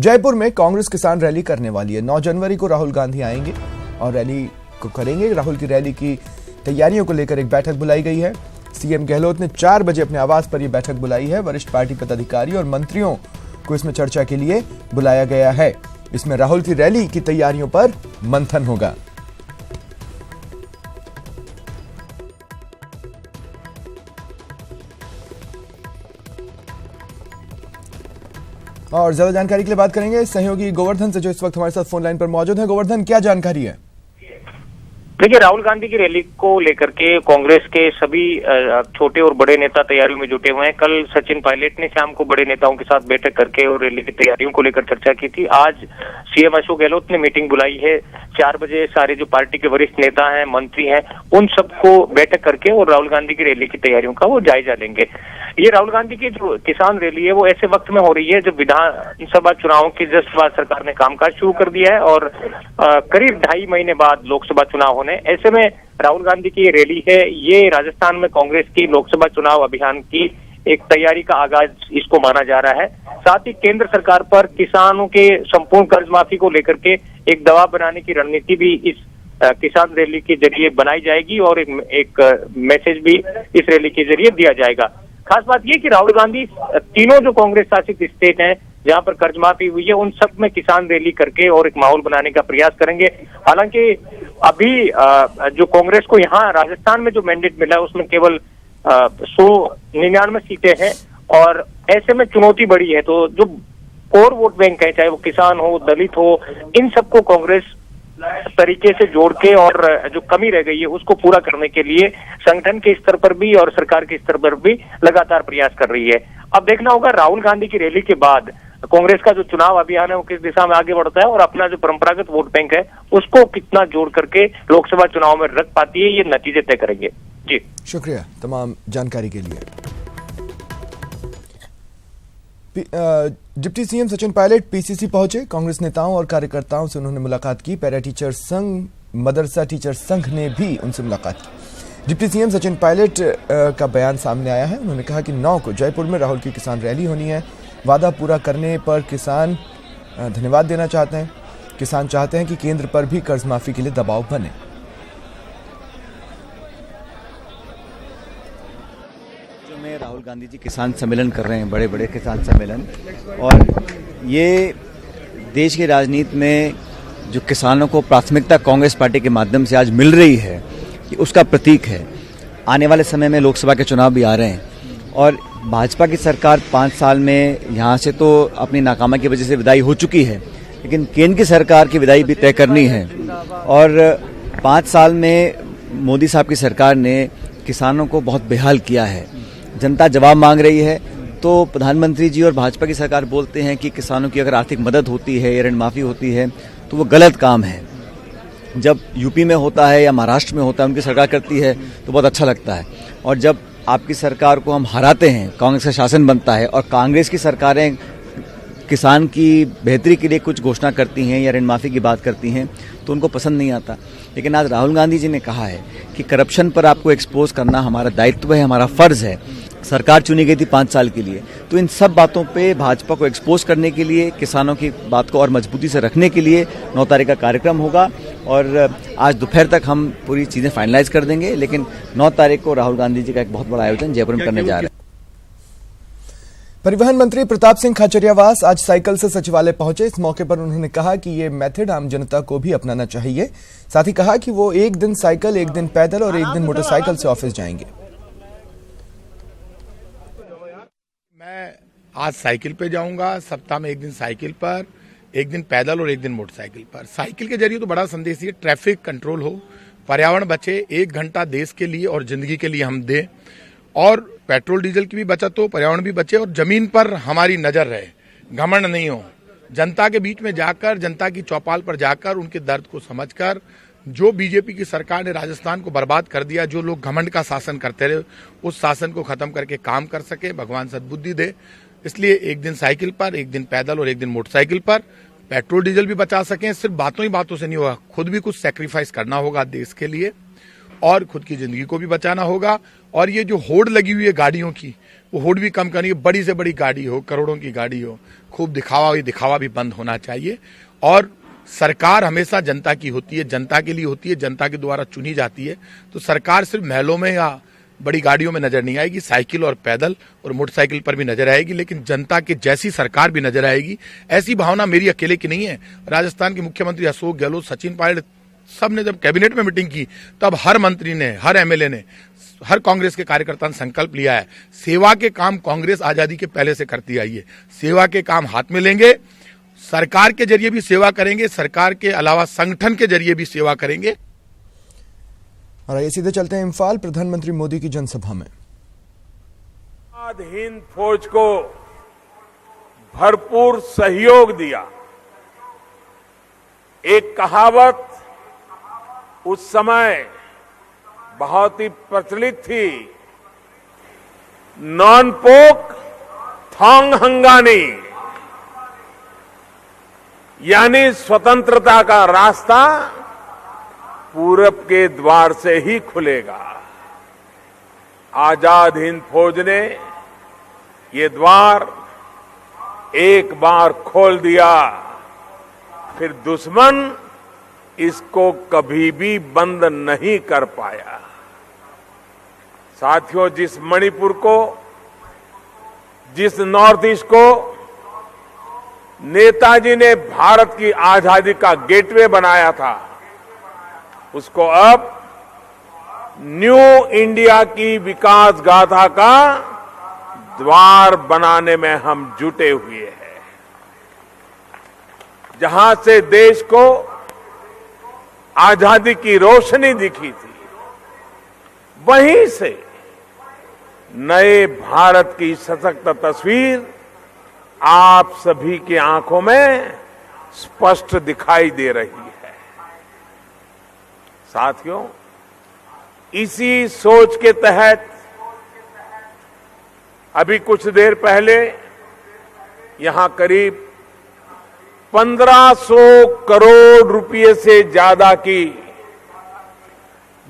जयपुर में कांग्रेस किसान रैली करने वाली है। 9 जनवरी को राहुल गांधी आएंगे और रैली को करेंगे। राहुल की रैली की तैयारियों को लेकर एक बैठक बुलाई गई है। सीएम गहलोत ने 4 बजे अपने आवास पर यह बैठक बुलाई है। वरिष्ठ पार्टी पदाधिकारी और मंत्रियों को इसमें चर्चा के लिए बुलाया गया है। इसमें राहुल की रैली की तैयारियों पर मंथन होगा। और ज्यादा जानकारी के लिए बात करेंगे सहयोगी गोवर्धन से, जो इस वक्त हमारे साथ फोन लाइन पर मौजूद है। गोवर्धन, क्या जानकारी है? देखिए, राहुल गांधी की रैली को लेकर के कांग्रेस के सभी छोटे और बड़े नेता तैयारियों में जुटे हुए हैं। कल सचिन पायलट ने शाम को बड़े नेताओं के साथ बैठक करके और रैली की तैयारियों को लेकर चर्चा की थी। आज सीएम अशोक गहलोत ने मीटिंग बुलाई है। 4 बजे सारे जो पार्टी के वरिष्ठ नेता हैं, मंत्री हैं, उन सबको बैठक करके और राहुल गांधी की रैली की तैयारियों का वो जायजा लेंगे। ये राहुल गांधी की जो किसान रैली है वो ऐसे वक्त में हो रही है जब विधानसभा चुनाव के जस्ट बाद सरकार ने कामकाज शुरू कर दिया है और करीब 2.5 महीने बाद लोकसभा चुनाव होने। ऐसे में राहुल गांधी की रैली है, ये राजस्थान में कांग्रेस की लोकसभा चुनाव अभियान की एक तैयारी का आगाज इसको माना जा रहा है। साथ ही केंद्र सरकार पर किसानों के संपूर्ण कर्ज माफी को लेकर के एक दबाव बनाने की रणनीति भी इस किसान रैली के जरिए बनाई जाएगी और एक मैसेज भी इस रैली के जरिए दिया जाएगा। खास बात यह कि राहुल गांधी तीनों जो कांग्रेस शासित स्टेट हैं जहां पर कर्ज माफी हुई है उन सब में किसान रैली करके और एक माहौल बनाने का प्रयास करेंगे। हालांकि अभी जो कांग्रेस को यहाँ राजस्थान में जो मैंडेट मिला है उसमें केवल 199 सीटें हैं और ऐसे में चुनौती बड़ी है। तो जो कोर वोट बैंक है, चाहे वो किसान हो, दलित हो, इन सबको कांग्रेस तरीके से जोड़ के और जो कमी रह गई है उसको पूरा करने के लिए संगठन के स्तर पर भी और सरकार के स्तर पर भी लगातार प्रयास कर रही है। अब देखना होगा राहुल गांधी की रैली के बाद कांग्रेस का जो चुनाव अभियान है वो किस दिशा में आगे बढ़ता है और अपना जो परंपरागत वोट बैंक है उसको कितना जोड़ करके लोकसभा चुनाव में रख पाती है, ये नतीजे तय करेंगे। जी शुक्रिया तमाम जानकारी के लिए। Deputy CM Sachin Pilot PCC पहुंचे। कांग्रेस नेताओं और कार्यकर्ताओं से उन्होंने मुलाकात की। पैरा टीचर संघ, मदरसा टीचर संघ ने भी उनसे मुलाकात की। डिप्टी सीएम सचिन पायलट का बयान सामने आया है। उन्होंने कहा कि 9 को जयपुर में राहुल की किसान रैली होनी है। वादा पूरा करने पर किसान धन्यवाद देना चाहते हैं। किसान चाहते हैं कि केंद्र पर भी कर्ज माफी के लिए दबाव बने। में राहुल गांधी जी किसान सम्मेलन कर रहे हैं, बड़े बड़े किसान सम्मेलन, और ये देश की राजनीति में जो किसानों को प्राथमिकता कांग्रेस पार्टी के माध्यम से आज मिल रही है, ये उसका प्रतीक है। आने वाले समय में लोकसभा के चुनाव भी आ रहे हैं और भाजपा की सरकार 5 साल में यहाँ से तो अपनी नाकामी की वजह से विदाई हो चुकी है, लेकिन केंद्र की सरकार की विदाई भी तय करनी है। और 5 साल में मोदी साहब की सरकार ने किसानों को बहुत बेहाल किया है। जनता जवाब मांग रही है। तो प्रधानमंत्री जी और भाजपा की सरकार बोलते हैं कि किसानों की अगर आर्थिक मदद होती है या ऋण माफी होती है तो वो गलत काम है। जब यूपी में होता है या महाराष्ट्र में होता है, उनकी सरकार करती है तो बहुत अच्छा लगता है। और जब आपकी सरकार को हम हराते हैं, कांग्रेस का शासन बनता है और कांग्रेस की सरकारें किसान की बेहतरी के लिए कुछ घोषणा करती हैं या ऋण माफी की बात करती हैं तो उनको पसंद नहीं आता। लेकिन आज राहुल गांधी जी ने कहा है कि करप्शन पर आपको एक्सपोज करना हमारा दायित्व है, हमारा फर्ज है। सरकार चुनी गई थी 5 साल के लिए, तो इन सब बातों पे भाजपा को एक्सपोज करने के लिए, किसानों की बात को और मजबूती से रखने के लिए 9 तारीख का कार्यक्रम होगा और आज दोपहर तक हम पूरी चीजें फाइनलाइज कर देंगे। लेकिन 9 तारीख को राहुल गांधी जी का एक बहुत बड़ा आयोजन जयपुर में करने जा रहे हैं। परिवहन मंत्री प्रताप सिंह खाचरियावास आज साइकिल से सचिवालय पहुंचे। इस मौके पर उन्होंने कहा कि ये मेथड आम जनता को भी अपनाना चाहिए। साथ ही कहा कि वो एक दिन साइकिल, एक दिन पैदल और एक दिन मोटरसाइकिल से ऑफिस जाएंगे। मैं आज साइकिल पे जाऊंगा, सप्ताह में एक दिन साइकिल पर, एक दिन पैदल और एक दिन मोटरसाइकिल पर। साइकिल के जरिए तो बड़ा संदेश ये ट्रैफिक कंट्रोल हो, पर्यावरण बचे, 1 घंटा देश के लिए और जिंदगी के लिए हम दें और पेट्रोल डीजल की भी बचत हो, पर्यावरण भी बचे और जमीन पर हमारी नजर रहे, घमंड नहीं हो। जनता के बीच में जाकर, जनता की चौपाल पर जाकर उनके दर्द को समझकर, जो बीजेपी की सरकार ने राजस्थान को बर्बाद कर दिया, जो लोग घमंड का शासन करते रहे, उस शासन को खत्म करके काम कर सके, भगवान सद्बुद्धि दे। इसलिए एक दिन साइकिल पर, एक दिन पैदल और एक दिन मोटरसाइकिल पर, पेट्रोल डीजल भी बचा सकें। सिर्फ बातों ही बातों से नहीं होगा, खुद भी कुछ सैक्रिफाइस करना होगा देश के लिए और खुद की जिंदगी को भी बचाना होगा। और ये जो होड़ लगी हुई है गाड़ियों की, वो हुड भी कम करनी है, बड़ी से बड़ी गाड़ी हो, करोड़ों की गाड़ी हो, खूब दिखावा भी बंद होना चाहिए। और सरकार हमेशा जनता की होती है, जनता के लिए होती है, जनता के द्वारा चुनी जाती है। तो सरकार सिर्फ महलों में या बड़ी गाड़ियों में नजर नहीं आएगी, साइकिल और पैदल और मोटरसाइकिल पर भी नजर आएगी, लेकिन जनता के जैसी सरकार भी नजर आएगी। ऐसी भावना मेरी अकेले की नहीं है। राजस्थान के मुख्यमंत्री अशोक गहलोत, सचिन पायलट, सब ने जब कैबिनेट में मीटिंग की तब हर मंत्री ने, हर एमएलए ने, हर कांग्रेस के कार्यकर्ता ने संकल्प लिया है, सेवा के काम कांग्रेस आजादी के पहले से करती आई है। सेवा के काम हाथ में लेंगे, सरकार के जरिए भी सेवा करेंगे, सरकार के अलावा संगठन के जरिए भी सेवा करेंगे। और आइए सीधे चलते हैं इम्फाल, प्रधानमंत्री मोदी की जनसभा में। हिंद फौज को भरपूर सहयोग दिया। एक कहावत उस समय बहुत ही प्रचलित थी, नॉन पोक थोंग हंगानी, यानी स्वतंत्रता का रास्ता पूरब के द्वार से ही खुलेगा। आजाद हिंद फौज ने ये द्वार एक बार खोल दिया, फिर दुश्मन इसको कभी भी बंद नहीं कर पाया। साथियों, जिस मणिपुर को, जिस नॉर्थ ईस्ट को नेताजी ने भारत की आजादी का गेटवे बनाया था, उसको अब न्यू इंडिया की विकास गाथा का द्वार बनाने में हम जुटे हुए हैं। जहां से देश को आजादी की रोशनी दिखी थी, वहीं से नए भारत की सशक्त तस्वीर आप सभी की आंखों में स्पष्ट दिखाई दे रही है। साथियों, इसी सोच के तहत अभी कुछ देर पहले यहां करीब 1500 करोड़ रुपए से ज्यादा की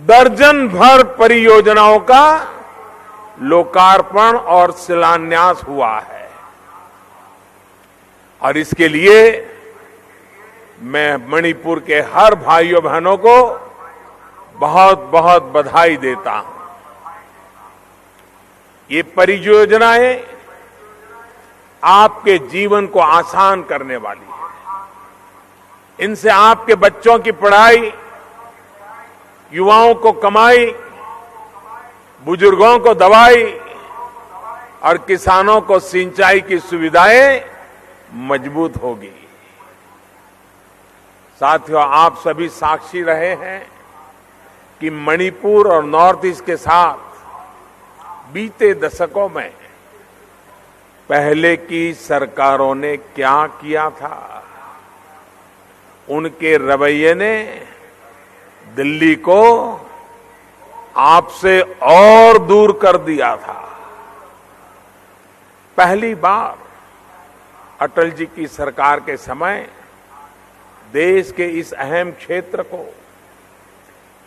दर्जन भर परियोजनाओं का लोकार्पण और शिलान्यास हुआ है। और इसके लिए मैं मणिपुर के हर भाइयों बहनों को बहुत बहुत बधाई देता हूं। ये परियोजनाएं आपके जीवन को आसान करने वाली है। इनसे आपके बच्चों की पढ़ाई, युवाओं को कमाई, बुजुर्गों को दवाई और किसानों को सिंचाई की सुविधाएं मजबूत होगी। साथियों, आप सभी साक्षी रहे हैं कि मणिपुर और नॉर्थ ईस्ट के साथ बीते दशकों में पहले की सरकारों ने क्या किया था। उनके रवैये ने दिल्ली को आपसे और दूर कर दिया था। पहली बार अटल जी की सरकार के समय देश के इस अहम क्षेत्र को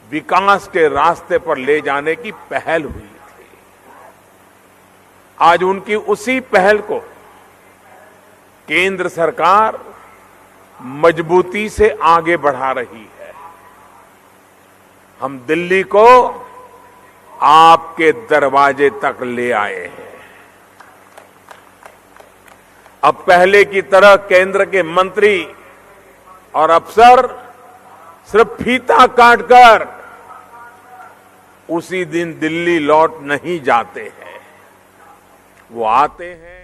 विकास के रास्ते पर ले जाने की पहल हुई थी। आज उनकी उसी पहल को केंद्र सरकार मजबूती से आगे बढ़ा रही है। हम दिल्ली को आपके दरवाजे तक ले आए हैं। अब पहले की तरह केंद्र के मंत्री और अफसर सिर्फ फीता काटकर उसी दिन दिल्ली लौट नहीं जाते हैं, वो आते हैं।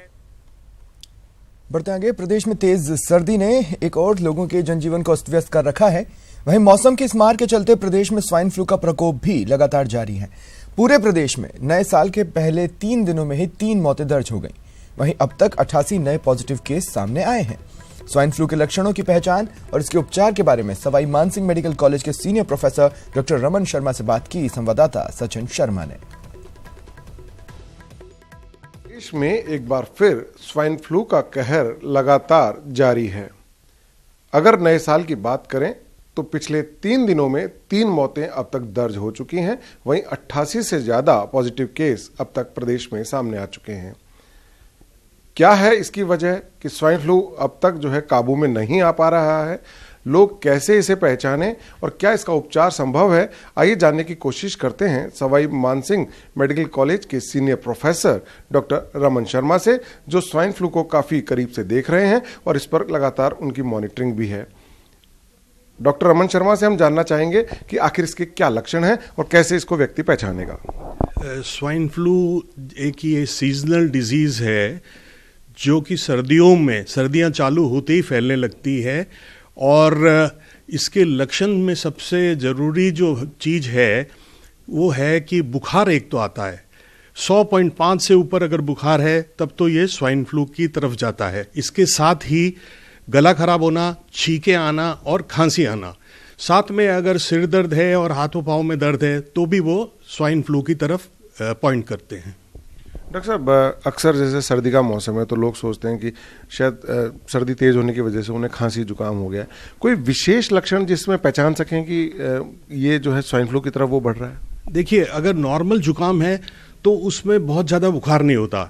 बढ़ते आगे, प्रदेश में तेज सर्दी ने एक और लोगों के जनजीवन को अस्त व्यस्त कर रखा है। वहीं मौसम की इस मार के चलते प्रदेश में स्वाइन फ्लू का प्रकोप भी लगातार जारी है। पूरे प्रदेश में नए साल के पहले 3 दिनों में ही 3 मौतें दर्ज हो गई। वहीं अब तक 88 नए पॉजिटिव केस सामने आए हैं। स्वाइन फ्लू के लक्षणों की पहचान और इसके उपचार के बारे में सवाई मानसिंह मेडिकल कॉलेज के senior professor doctor Raman Sharma से बात की संवाददाता सचिन शर्मा ने। देश में एक बार फिर स्वाइन फ्लू का कहर लगातार जारी है। अगर नए साल की बात करें तो पिछले 3 दिनों में 3 मौतें अब तक दर्ज हो चुकी हैं। वहीं 88 से ज्यादा पॉजिटिव केस अब तक प्रदेश में सामने आ चुके हैं। क्या है इसकी वजह कि स्वाइन फ्लू अब तक जो है काबू में नहीं आ पा रहा है? लोग कैसे इसे पहचानें और क्या इसका उपचार संभव है? आइए जानने की कोशिश करते हैं सवाई मानसिंह मेडिकल कॉलेज के senior professor doctor Raman Sharma से, जो स्वाइन फ्लू को काफी करीब से देख रहे हैं और इस पर लगातार उनकी मॉनिटरिंग भी है। डॉक्टर रमन शर्मा से हम जानना चाहेंगे कि आखिर इसके क्या लक्षण हैं और कैसे इसको व्यक्ति पहचानेगा। स्वाइन फ्लू एक ये सीजनल डिजीज है जो कि सर्दियां चालू होते ही फैलने लगती है, और इसके लक्षण में सबसे ज़रूरी जो चीज़ है वो है कि बुखार एक तो आता है। 100.5 से ऊपर अगर बुखार है तब तो ये स्वाइन फ्लू की तरफ जाता है। इसके साथ ही गला खराब होना, छींके आना और खांसी आना। साथ में अगर सिर दर्द है और हाथों पाँव में दर्द है तो भी वो स्वाइन फ्लू की तरफ पॉइंट करते हैं। डॉक्टर साहब, अक्सर जैसे सर्दी का मौसम है तो लोग सोचते हैं कि शायद सर्दी तेज होने की वजह से उन्हें खांसी जुकाम हो गया। कोई विशेष लक्षण जिसमें पहचान सकें कि ये जो है स्वाइन फ्लू की तरफ वो बढ़ रहा है? देखिए, अगर नॉर्मल जुकाम है तो उसमें बहुत ज़्यादा बुखार नहीं होता,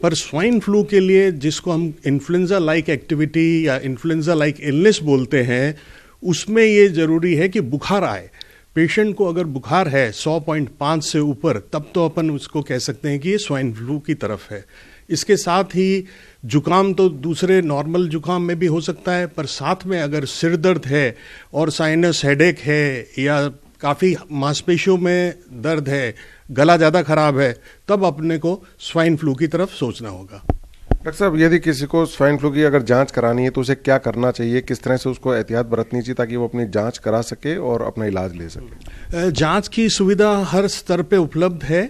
पर स्वाइन फ्लू के लिए जिसको हम इन्फ्लुएंजा लाइक एक्टिविटी या इन्फ्लुएंजा लाइक इलनेस बोलते हैं, उसमें ये ज़रूरी है कि बुखार आए। पेशेंट को अगर बुखार है 100.5 से ऊपर, तब तो अपन उसको कह सकते हैं कि ये स्वाइन फ्लू की तरफ है। इसके साथ ही जुकाम तो दूसरे नॉर्मल जुकाम में भी हो सकता है, पर साथ में अगर सिर दर्द है और साइनस हेडेक है या काफ़ी मांसपेशियों में दर्द है, गला ज़्यादा खराब है, तब अपने को स्वाइन फ्लू की तरफ सोचना होगा। डॉक्टर साहब, यदि किसी को स्वाइन फ्लू की अगर जांच करानी है तो उसे क्या करना चाहिए? किस तरह से उसको एहतियात बरतनी चाहिए ताकि वो अपनी जांच करा सके और अपना इलाज ले सके? जांच की सुविधा हर स्तर पे उपलब्ध है।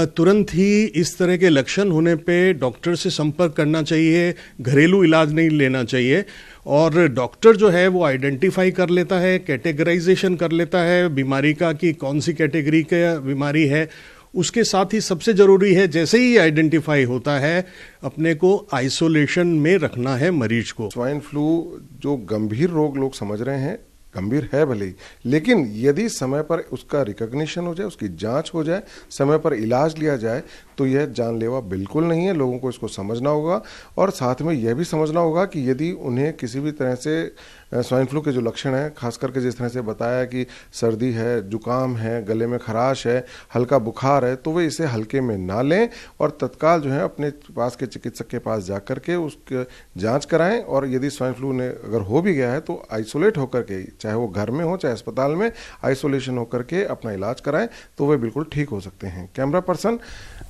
तुरंत ही इस तरह के लक्षण होने पे डॉक्टर से संपर्क करना चाहिए, घरेलू इलाज नहीं लेना चाहिए। और डॉक्टर जो है वो आइडेंटिफाई कर लेता है, कैटेगराइजेशन कर लेता है बीमारी का कि कौन सी कैटेगरी का बीमारी है। उसके साथ ही सबसे ज़रूरी है, जैसे ही आइडेंटिफाई होता है, अपने को आइसोलेशन में रखना है मरीज को। स्वाइन फ्लू जो गंभीर रोग लोग समझ रहे हैं, गंभीर है भले ही, लेकिन यदि समय पर उसका रिकॉग्निशन हो जाए, उसकी जांच हो जाए, समय पर इलाज लिया जाए तो यह जानलेवा बिल्कुल नहीं है। लोगों को इसको समझना होगा और साथ में यह भी समझना होगा कि यदि उन्हें किसी भी तरह से स्वाइन फ्लू के जो लक्षण हैं, खास करके जिस तरह से बताया कि सर्दी है, जुकाम है, गले में खराश है, हल्का बुखार है, तो वे इसे हल्के में ना लें और तत्काल जो है अपने पास के चिकित्सक के पास जा कर के उसकी जांच कराएं। और यदि स्वाइन फ्लू ने अगर हो भी गया है तो आइसोलेट होकर के, चाहे वो घर में हो चाहे अस्पताल में, आइसोलेशन होकर के अपना इलाज कराएं तो वे बिल्कुल ठीक हो सकते हैं। कैमरा पर्सन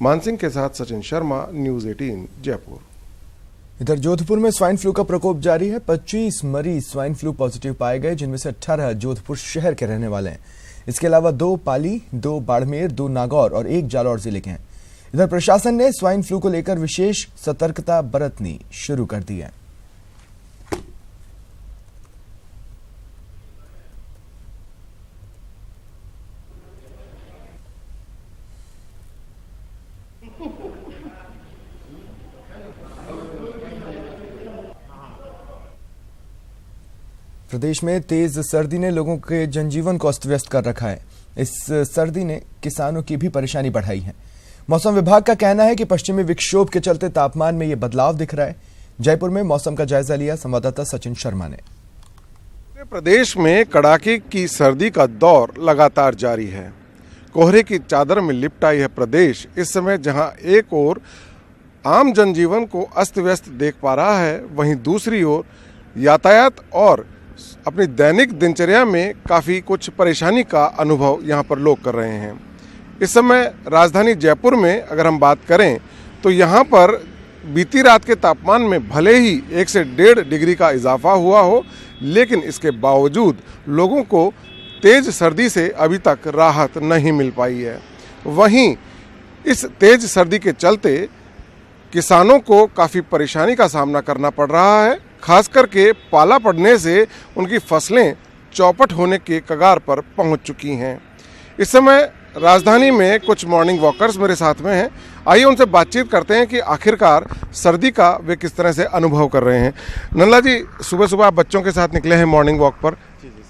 मानसिंह के साथ सचिन शर्मा, न्यूज़ 18 जयपुर। इधर जोधपुर में स्वाइन फ्लू का प्रकोप जारी है। 25 मरीज स्वाइन फ्लू पॉजिटिव पाए गए, जिनमें से 18 जोधपुर शहर के रहने वाले हैं। इसके अलावा 2 पाली, 2 बाड़मेर, 2 नागौर और 1 जालौर जिले के हैं। इधर प्रशासन ने स्वाइन फ्लू को लेकर विशेष सतर्कता बरतनी शुरू कर दी है। प्रदेश में तेज सर्दी ने लोगों के जनजीवन को अस्त व्यस्त कर रखा है। इस सर्दी ने किसानों की भी परेशानी बढ़ाई है। मौसम विभाग का कहना है कि पश्चिमी विक्षोभ के चलते तापमान में ये बदलाव दिख रहा है। जयपुर में मौसम का जायजा लिया संवाददाता सचिन शर्मा ने। प्रदेश में कड़ाके की सर्दी का दौर लगातार जारी है। कोहरे की चादर में लिपटा यह प्रदेश इस समय जहां एक ओर आम जनजीवन को अस्त व्यस्त देख पा रहा है, वहीं दूसरी ओर यातायात और अपनी दैनिक दिनचर्या में काफ़ी कुछ परेशानी का अनुभव यहाँ पर लोग कर रहे हैं। इस समय राजधानी जयपुर में अगर हम बात करें तो यहाँ पर बीती रात के तापमान में भले ही 1 से 1.5 डिग्री का इजाफा हुआ हो, लेकिन इसके बावजूद लोगों को तेज सर्दी से अभी तक राहत नहीं मिल पाई है। वहीं इस तेज सर्दी के चलते किसानों को काफ़ी परेशानी का सामना करना पड़ रहा है। खास करके पाला पड़ने से उनकी फसलें चौपट होने के कगार पर पहुंच चुकी हैं। इस समय राजधानी में कुछ मॉर्निंग वॉकर्स मेरे साथ में हैं। आइए उनसे बातचीत करते हैं कि आखिरकार सर्दी का वे किस तरह से अनुभव कर रहे हैं। नल्ला जी, सुबह सुबह आप बच्चों के साथ निकले हैं मॉर्निंग वॉक पर,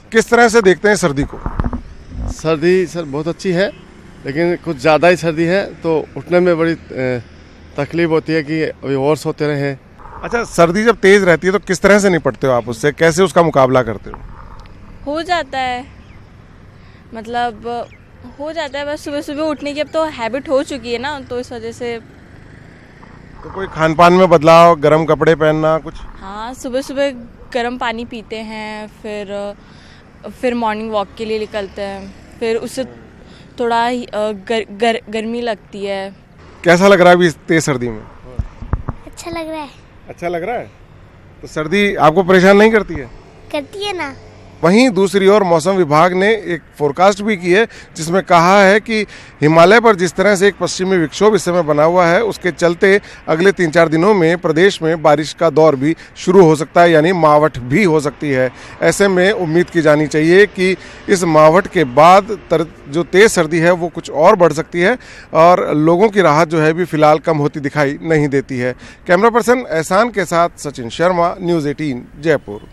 किस तरह से देखते हैं सर्दी को? सर्दी सर बहुत अच्छी है, लेकिन कुछ ज़्यादा ही सर्दी है तो उठने में बड़ी तकलीफ होती है कि अभी और सोते रहे। अच्छा, सर्दी जब तेज रहती है तो किस तरह से निपटते हो आप उससे, कैसे उसका मुकाबला करते हो? हो जाता है, मतलब हो जाता है, बस सुबह सुबह उठने की अब तो हैबिट हो चुकी है ना, तो इस वजह से। तो कोई खान पान में बदलाव, गर्म कपड़े पहनना कुछ? हाँ, सुबह सुबह गर्म पानी पीते हैं, फिर मॉर्निंग वॉक के लिए निकलते हैं, फिर उससे थोड़ा गर्मी लगती है। कैसा लग रहा है अभी तेज सर्दी में? अच्छा लग रहा है। अच्छा लग रहा है। तो सर्दी आपको परेशान नहीं करती है? करती है ना। वहीं दूसरी ओर मौसम विभाग ने एक फोरकास्ट भी की है जिसमें कहा है कि हिमालय पर जिस तरह से एक पश्चिमी विक्षोभ इस समय बना हुआ है, उसके चलते अगले 3-4 दिनों में प्रदेश में बारिश का दौर भी शुरू हो सकता है, यानी मावठ भी हो सकती है। ऐसे में उम्मीद की जानी चाहिए कि इस मावठ के बाद जो तेज़ सर्दी है वो कुछ और बढ़ सकती है और लोगों की राहत जो है भी फिलहाल कम होती दिखाई नहीं देती है। कैमरा पर्सन एहसान के साथ सचिन शर्मा, न्यूज़ 18 जयपुर।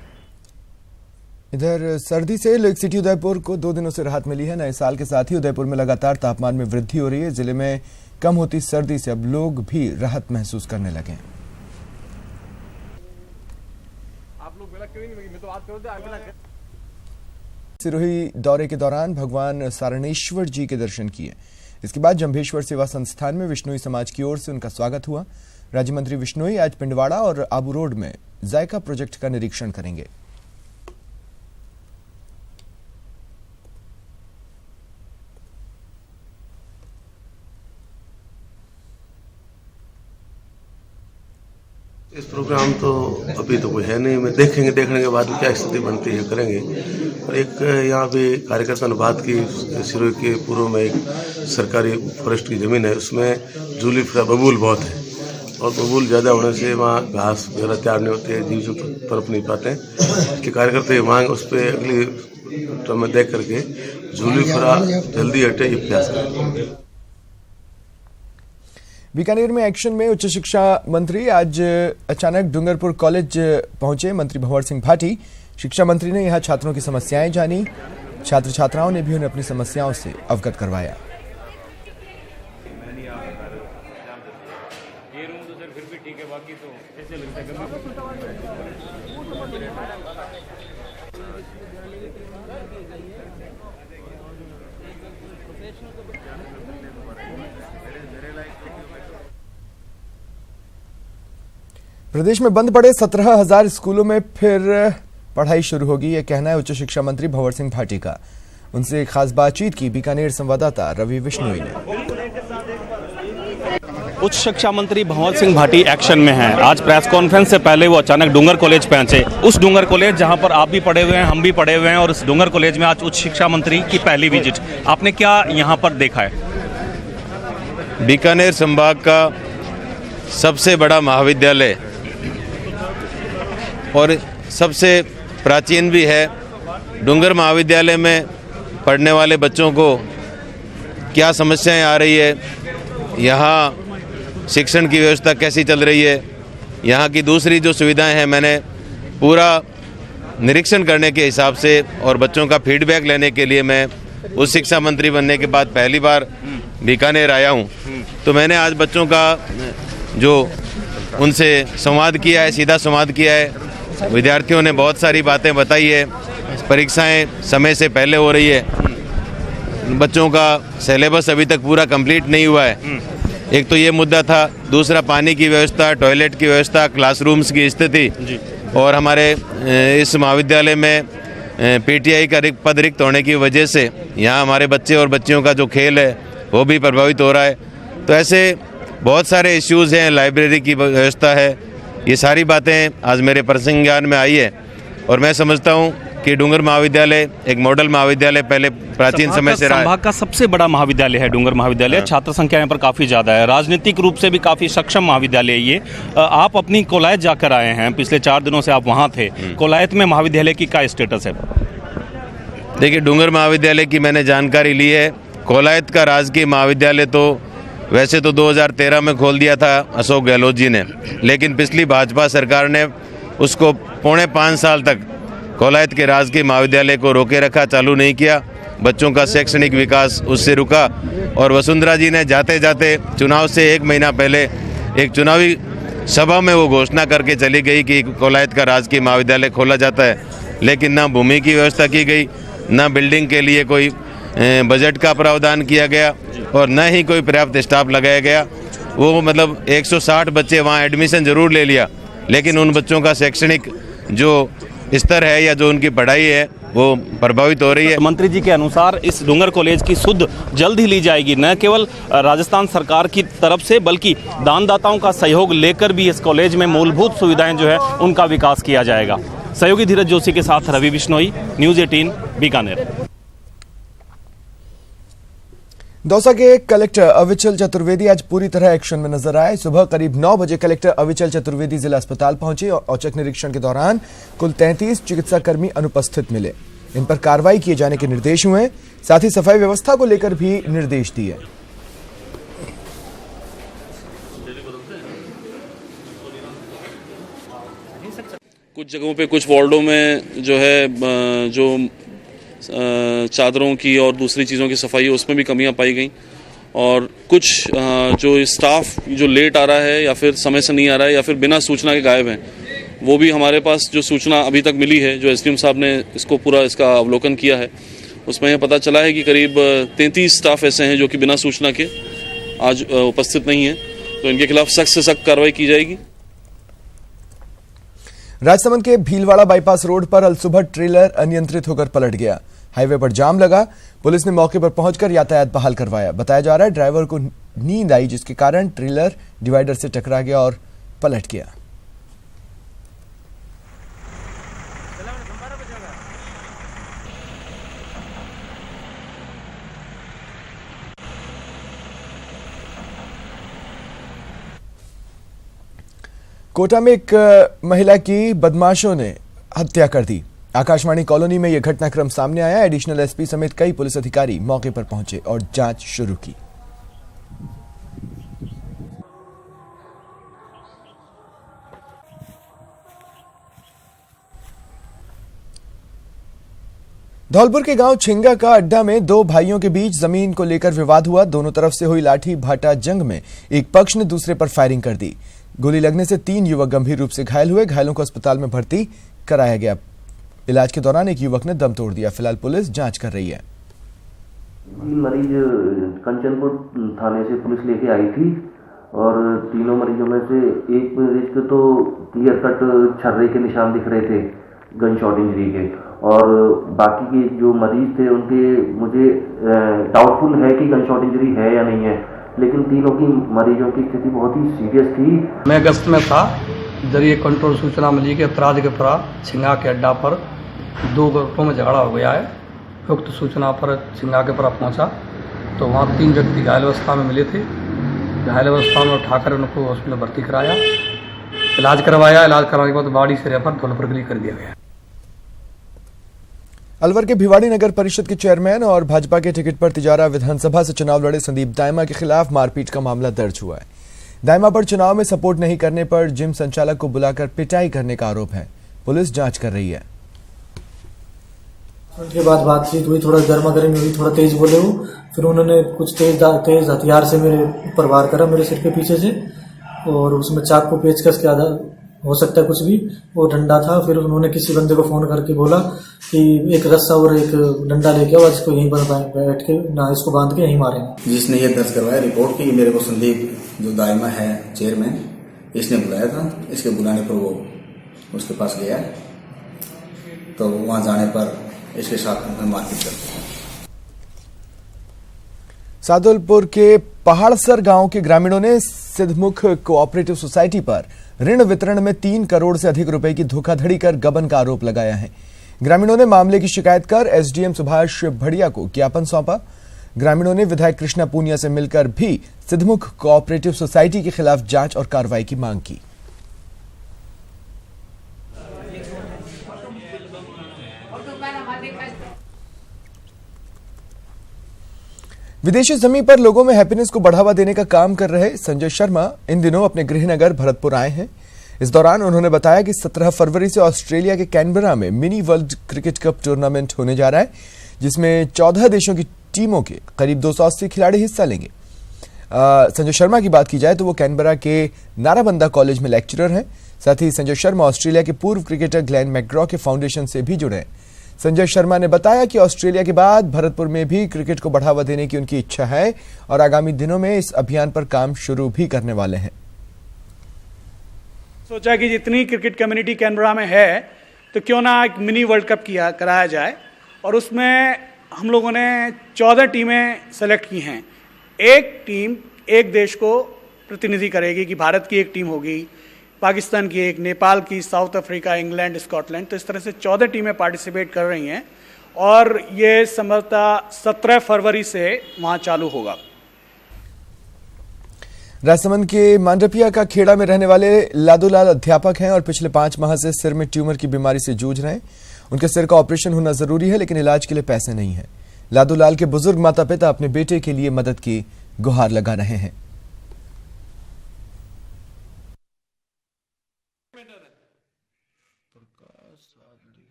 इधर सर्दी से लेक सिटी उदयपुर को 2 दिनों से राहत मिली है। नए साल के साथ ही उदयपुर में लगातार तापमान में वृद्धि हो रही है। जिले में कम होती सर्दी से अब लोग भी राहत महसूस करने लगे हैं। सिरोही दौरे के दौरान भगवान सारणेश्वर जी के दर्शन किए। इसके बाद जंभेश्वर सेवा संस्थान में विश्नोई समाज की ओर से उनका स्वागत हुआ। राज्य मंत्री विश्नोई आज पिंडवाड़ा और आबू रोड में जायका प्रोजेक्ट का निरीक्षण करेंगे। इस प्रोग्राम तो अभी तो कोई है नहीं, मैं देखेंगे, देखने के बाद क्या स्थिति बनती है करेंगे। और एक यहाँ पे कार्यकर्ता अनुपात की सिरोही के पूर्व में एक सरकारी फॉरेस्ट की ज़मीन है, उसमें जूलिफ का बबूल बहुत है और बबूल ज़्यादा होने से वहाँ घास वगैरह तैयार नहीं होती है, जीव जंतु पनप नहीं पाते हैं। कि कार्यकर्ता मांग उस पर अगली टर्म में देख करके जूलिफरा जल्दी हटे ये प्रयास करें। बीकानेर में एक्शन में उच्च शिक्षा मंत्री आज अचानक डूंगरपुर कॉलेज पहुंचे। मंत्री भंवर सिंह भाटी, शिक्षा मंत्री ने यहां छात्रों की समस्याएं जानी। छात्र छात्राओं ने भी उन्हें अपनी समस्याओं से अवगत करवाया। प्रदेश में बंद पड़े 17,000 स्कूलों में फिर पढ़ाई शुरू होगी, यह कहना है उच्च शिक्षा मंत्री भंवर सिंह भाटी का। उनसे एक खास बातचीत की बीकानेर संवाददाता रवि विश्नोई ने। उच्च शिक्षा मंत्री भंवर सिंह भाटी एक्शन में हैं। आज प्रेस कॉन्फ्रेंस से पहले वो अचानक डूंगर कॉलेज पहुंचे। उस डूंगर कॉलेज जहां पर आप भी पढ़े हुए हैं, हम भी पढ़े हुए हैं, और उस डूंगर कॉलेज में आज उच्च शिक्षा मंत्री की पहली विजिट। आपने क्या यहाँ पर देखा है? बीकानेर संभाग का सबसे बड़ा महाविद्यालय और सबसे प्राचीन भी है। डूंगर महाविद्यालय में पढ़ने वाले बच्चों को क्या समस्याएं आ रही है, यहाँ शिक्षण की व्यवस्था कैसी चल रही है, यहाँ की दूसरी जो सुविधाएं हैं, मैंने पूरा निरीक्षण करने के हिसाब से और बच्चों का फीडबैक लेने के लिए मैं उस शिक्षा मंत्री बनने के बाद पहली बार बीकानेर आया हूँ। तो मैंने आज बच्चों का जो उनसे संवाद किया है, सीधा संवाद किया है। विद्यार्थियों ने बहुत सारी बातें बताई है। परीक्षाएं समय से पहले हो रही है, बच्चों का सिलेबस अभी तक पूरा कंप्लीट नहीं हुआ है, एक तो ये मुद्दा था। दूसरा पानी की व्यवस्था, टॉयलेट की व्यवस्था, क्लासरूम्स की स्थिति, और हमारे इस महाविद्यालय में पीटीआई का पद रिक्त होने की वजह से यहाँ हमारे बच्चे और बच्चियों का जो खेल है वो भी प्रभावित हो रहा है। तो ऐसे बहुत सारे इश्यूज़ हैं, लाइब्रेरी की व्यवस्था है, ये सारी बातें आज मेरे प्रसंज्ञान में आई है। और मैं समझता हूँ कि डूंगर महाविद्यालय एक मॉडल महाविद्यालय पहले प्राचीन समय से रहा है। संभाग का सबसे बड़ा महाविद्यालय है डूंगर महाविद्यालय। छात्र संख्या यहाँ पर काफ़ी ज़्यादा है, राजनीतिक रूप से भी काफ़ी सक्षम महाविद्यालय है ये। आप अपनी कोलायत जाकर आए हैं, पिछले 4 दिनों से आप वहाँ थे। कोलायत में महाविद्यालय की क्या स्टेटस है? देखिए, डूंगर महाविद्यालय की मैंने जानकारी ली है। कोलायत का राजकीय महाविद्यालय तो वैसे तो 2013 में खोल दिया था अशोक गहलोत जी ने, लेकिन पिछली भाजपा सरकार ने उसको 4.5 साल तक कौलायत के राजकीय महाविद्यालय को रोके रखा, चालू नहीं किया। बच्चों का शैक्षणिक विकास उससे रुका। और वसुंधरा जी ने जाते जाते चुनाव से 1 महीना पहले एक चुनावी सभा में वो घोषणा करके चली गई कि कौलायत का राजकीय महाविद्यालय खोला जाता है, लेकिन ना भूमि की व्यवस्था की गई, ना बिल्डिंग के लिए कोई बजट का प्रावधान किया गया और न ही कोई पर्याप्त स्टाफ लगाया गया। वो मतलब 160 बच्चे वहाँ एडमिशन जरूर ले लिया, लेकिन उन बच्चों का शैक्षणिक जो स्तर है या जो उनकी पढ़ाई है वो प्रभावित हो रही है। मंत्री जी के अनुसार इस डूंगर कॉलेज की सुध जल्द ही ली जाएगी, न केवल राजस्थान सरकार की तरफ से बल्कि दानदाताओं का सहयोग लेकर भी इस कॉलेज में मूलभूत सुविधाएं जो है उनका विकास किया जाएगा। सहयोगी धीरज जोशी के साथ रवि बिश्नोई, न्यूज़ 18 बीकानेर। दौसा के कलेक्टर अविचल चतुर्वेदी आज पूरी तरह एक्शन में नजर आए। सुबह करीब 9 बजे कलेक्टर अविचल चतुर्वेदी जिला अस्पताल पहुंचे और औचक निरीक्षण के दौरान कुल 33 चिकित्साकर्मी अनुपस्थित मिले। इन पर कार्रवाई किए जाने के निर्देश हुए, साथ ही सफाई व्यवस्था को लेकर भी निर्देश दिए। कुछ जगहों पे कुछ वार्डों में जो है जो चादरों की और दूसरी चीज़ों की सफाई है उसमें भी कमियां पाई गई और कुछ जो स्टाफ जो लेट आ रहा है या फिर समय से नहीं आ रहा है या फिर बिना सूचना के गायब हैं, वो भी हमारे पास जो सूचना अभी तक मिली है, जो एसडीएम साहब ने इसको पूरा इसका अवलोकन किया है, उसमें यह पता चला है कि करीब 33 स्टाफ ऐसे हैं जो कि बिना सूचना के आज उपस्थित नहीं है, तो इनके खिलाफ सख्त से सख्त कार्रवाई की जाएगी। राजसमंद के भीलवाड़ा बाईपास रोड पर अल सुबह ट्रेलर अनियंत्रित होकर पलट गया। हाईवे पर जाम लगा। पुलिस ने मौके पर पहुंचकर यातायात बहाल करवाया। बताया जा रहा है ड्राइवर को नींद आई, जिसके कारण ट्रेलर डिवाइडर से टकरा गया और पलट गया। कोटा में एक महिला की बदमाशों ने हत्या कर दी। आकाशवाणी कॉलोनी में यह घटनाक्रम सामने आया। एडिशनल एसपी समेत कई पुलिस अधिकारी मौके पर पहुंचे और जांच शुरू की। धौलपुर के गांव छिंगा का अड्डा में 2 भाइयों के बीच जमीन को लेकर विवाद हुआ। दोनों तरफ से हुई लाठी भाटा जंग में एक पक्ष ने दूसरे पर फायरिंग कर दी। गोली लगने से 3 युवक गंभीर रूप से घायल हुए। घायलों को अस्पताल में भर्ती कराया गया। इलाज के दौरान एक युवक ने दम तोड़ दिया। फिलहाल पुलिस जांच कर रही है। 3 मरीज कंचनपुर थाने से पुलिस लेके आई थी और तीनों मरीजों में से एक मरीज को तो क्लियर कट छर्रे के निशान दिख रहे थे, गन शॉट इंजरी के, और बाकी के जो मरीज थे उनके मुझे डाउटफुल है कि गन शॉट इंजरी है या नहीं है, लेकिन तीनों की मरीजों की स्थिति बहुत ही सीरियस थी। मैं गश्त में था, जरिए कंट्रोल सूचना मिली कि अपराध के परा छिंगा के अड्डा पर 2 ग्रुपों में झगड़ा हो गया है। उक्त सूचना पर छिंगा के परा पहुंचा तो वहाँ 3 व्यक्ति घायल अवस्था में मिले थे। घायल अवस्था में उठाकर उनको हॉस्पिटल भर्ती कराया, इलाज करवाया। इलाज करवाने के बाद बाड़ी से रेफर धौलपुर के लिए कर दिया गया। अलवर के भिवाड़ी नगर परिषद के चेयरमैन और भाजपा के टिकट पर तिजारा विधानसभा से चुनाव लड़े संदीप दाइमा के खिलाफ मारपीट का मामला दर्ज हुआ है। दाइमा पर चुनाव में सपोर्ट नहीं करने पर जिम संचालक को बुलाकर पिटाई करने का आरोप है। पुलिस जांच कर रही है। उनके बाद बातचीत हुई, थोड़ा गर्मा गर्मी हुई, थोड़ा तेज बोले वो। फिर उन्होंने कुछ तेज हथियार से मेरे ऊपर वार करा, मेरे सिर के पीछे से, और उसमें चाकू पेचकस के आधा हो सकता है कुछ भी, वो डंडा था। फिर उन्होंने किसी बंदे को फोन करके बोला कि एक रस्सा और एक डंडा लेके आओ, इसको यहीं बैठ के ना इसको बांध के यहीं मारेंगे। जिसने ये दर्ज करवाया रिपोर्ट की, मेरे को संदीप जो दाइमा है चेयरमैन, इसने बुलाया था। इसके बुलाने पर वो उसके पास गया, तो वहां जाने पर इसके साथ मारपीट करते हैं। सादुलपुर के पहाड़सर गांव के ग्रामीणों ने सिद्धमुख कोऑपरेटिव सोसाइटी पर ऋण वितरण में 3 करोड़ से अधिक रुपए की धोखाधड़ी कर गबन का आरोप लगाया है। ग्रामीणों ने मामले की शिकायत कर एसडीएम सुभाष भड़िया को ज्ञापन सौंपा। ग्रामीणों ने विधायक कृष्णा पूनिया से मिलकर भी सिद्धमुख कोऑपरेटिव सोसाइटी के खिलाफ जांच और कार्रवाई की मांग की। विदेशी जमीन पर लोगों में हैप्पीनेस को बढ़ावा देने का काम कर रहे संजय शर्मा इन दिनों अपने गृहनगर भरतपुर आए हैं। इस दौरान उन्होंने बताया कि 17 फरवरी से ऑस्ट्रेलिया के कैनबरा में mini world cricket cup tournament होने जा रहा है, जिसमें 14 देशों की टीमों के करीब 280 खिलाड़ी हिस्सा लेंगे। संजय शर्मा की बात की जाए तो वो कैनबरा के नाराबंदा कॉलेज में लेक्चरर हैं। साथ ही संजय शर्मा ऑस्ट्रेलिया के पूर्व क्रिकेटर ग्लेन मैकग्रॉ के फाउंडेशन से भी जुड़े हैं। संजय शर्मा ने बताया कि ऑस्ट्रेलिया के बाद भरतपुर में भी क्रिकेट को बढ़ावा देने की उनकी इच्छा है और आगामी दिनों में इस अभियान पर काम शुरू भी करने वाले हैं। सोचा कि जितनी क्रिकेट कम्युनिटी कैनबरा में है तो क्यों ना एक मिनी वर्ल्ड कप कराया जाए, और उसमें हम लोगों ने 14 टीमें सेलेक्ट की हैं। एक टीम एक देश को प्रतिनिधि करेगी कि भारत की एक टीम होगी, पाकिस्तान की एक, नेपाल की, साउथ अफ्रीका, इंग्लैंड, स्कॉटलैंड, तो इस तरह से 14 टीमें पार्टिसिपेट कर रही हैं और ये संभवतः 17 फरवरी से वहाँ चालू होगा। राजसमंद के मांडपिया का खेड़ा में रहने वाले लादूलाल अध्यापक हैं और पिछले 5 माह से सिर में ट्यूमर की बीमारी से जूझ रहे हैं। उनके सिर का ऑपरेशन होना जरूरी है, लेकिन इलाज के लिए पैसे नहीं है। लादूलाल के बुजुर्ग माता पिता अपने बेटे के लिए मदद की गुहार लगा रहे हैं।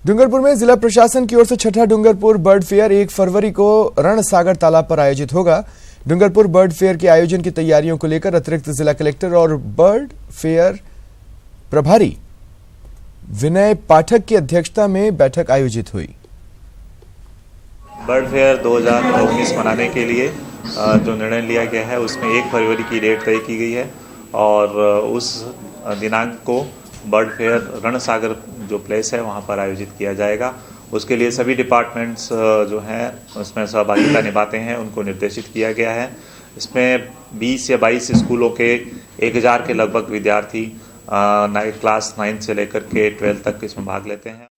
डूंगरपुर में जिला प्रशासन की ओर से छठा डूंगरपुर बर्ड फेयर 1 फरवरी को रणसागर तालाब पर आयोजित होगा। डूंगरपुर बर्ड फेयर के आयोजन की तैयारियों को लेकर अतिरिक्त जिला कलेक्टर और बर्ड फेयर प्रभारी विनय पाठक की अध्यक्षता में बैठक आयोजित हुई। बर्ड फेयर 2019 मनाने के लिए जो निर्णय लिया गया है उसमें 1 फरवरी की डेट तय की गई है और उस दिनांक को बर्ड फेयर रणसागर जो प्लेस है वहाँ पर आयोजित किया जाएगा। उसके लिए सभी डिपार्टमेंट्स जो हैं उसमें सहभागिता निभाते हैं, उनको निर्देशित किया गया है। इसमें 20 या 22 स्कूलों के 1000 के लगभग विद्यार्थी क्लास 9 से लेकर के 12 तक इसमें भाग लेते हैं।